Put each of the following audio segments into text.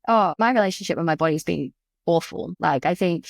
Oh, my relationship with my body's been awful. Like, I think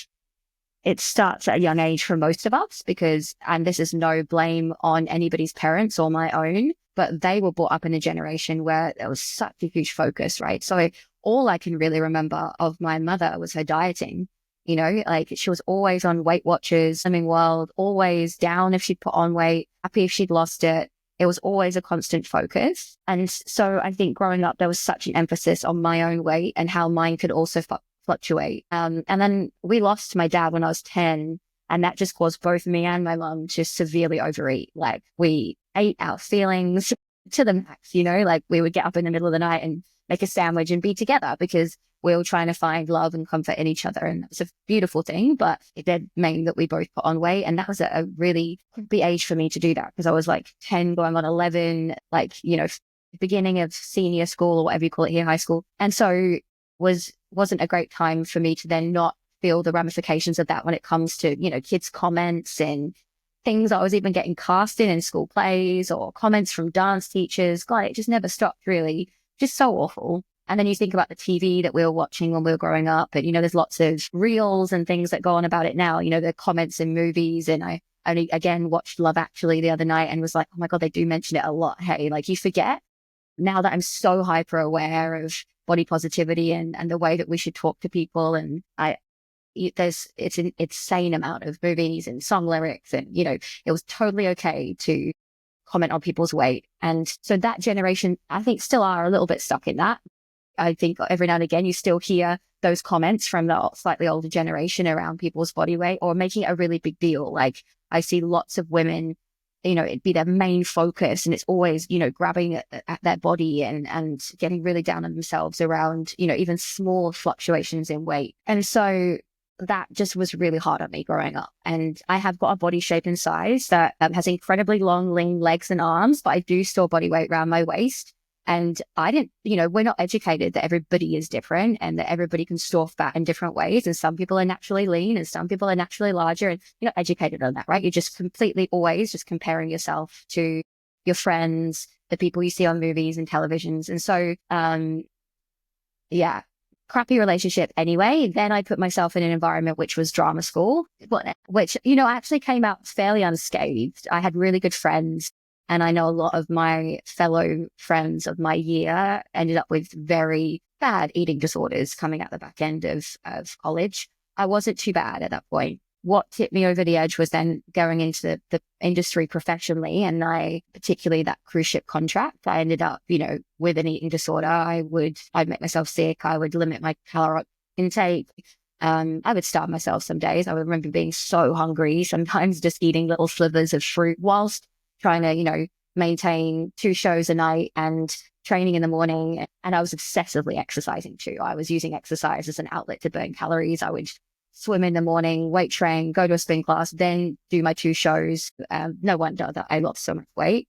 it starts at a young age for most of us because, and this is no blame on anybody's parents or my own, but they were brought up in a generation where there was such a huge focus, right? So all I can really remember of my mother was her dieting. Like she was always on Weight Watchers, Slimming World, always down if she'd put on weight, happy if she'd lost it. It was always a constant focus. And so I think growing up, there was such an emphasis on my own weight and how mine could also fluctuate. And then we lost my dad when I was 10, and that just caused both me and my mum to severely overeat. Like we ate our feelings to the max, like we would get up in the middle of the night and make a sandwich and be together because we were trying to find love and comfort in each other. And it's a beautiful thing, but it did mean that we both put on weight. And that was a really creepy age for me to do that because I was like 10 going on 11, like, beginning of senior school or whatever you call it here, high school. And so wasn't a great time for me to then not feel the ramifications of that when it comes to, kids' comments and things I was even getting cast in school plays or comments from dance teachers. God, it just never stopped really. Just so awful. And then you think about the TV that we were watching when we were growing up and, there's lots of reels and things that go on about it now, the comments in movies. And I only again watched Love Actually the other night and was like, oh my God, they do mention it a lot. Hey, like you forget now that I'm so hyper aware of body positivity and the way that we should talk to people. And it's an insane amount of movies and song lyrics. And, it was totally okay to comment on people's weight. And so that generation, I think, still are a little bit stuck in that. I think every now and again, you still hear those comments from the slightly older generation around people's body weight or making it a really big deal. Like I see lots of women, it'd be their main focus and it's always, grabbing at their body and getting really down on themselves around, even small fluctuations in weight. And so that just was really hard on me growing up. And I have got a body shape and size that has incredibly long, lean legs and arms, but I do store body weight around my waist. And I didn't, we're not educated that everybody is different and that everybody can store fat in different ways. And some people are naturally lean and some people are naturally larger and you're not educated on that, right? You're just completely always just comparing yourself to your friends, the people you see on movies and televisions. And so, yeah, crappy relationship anyway. Then I put myself in an environment which was drama school, which, actually came out fairly unscathed. I had really good friends. And I know a lot of my fellow friends of my year ended up with very bad eating disorders coming at the back end of college. I wasn't too bad at that point. What tipped me over the edge was then going into the industry professionally. And particularly that cruise ship contract, I ended up, with an eating disorder. I'd make myself sick. I would limit my caloric intake. I would starve myself some days. I would remember being so hungry, sometimes just eating little slivers of fruit whilst trying to, maintain 2 shows a night and training in the morning. And I was obsessively exercising too. I was using exercise as an outlet to burn calories. I would swim in the morning, weight train, go to a spin class, then do my 2 shows. No wonder that I lost so much weight.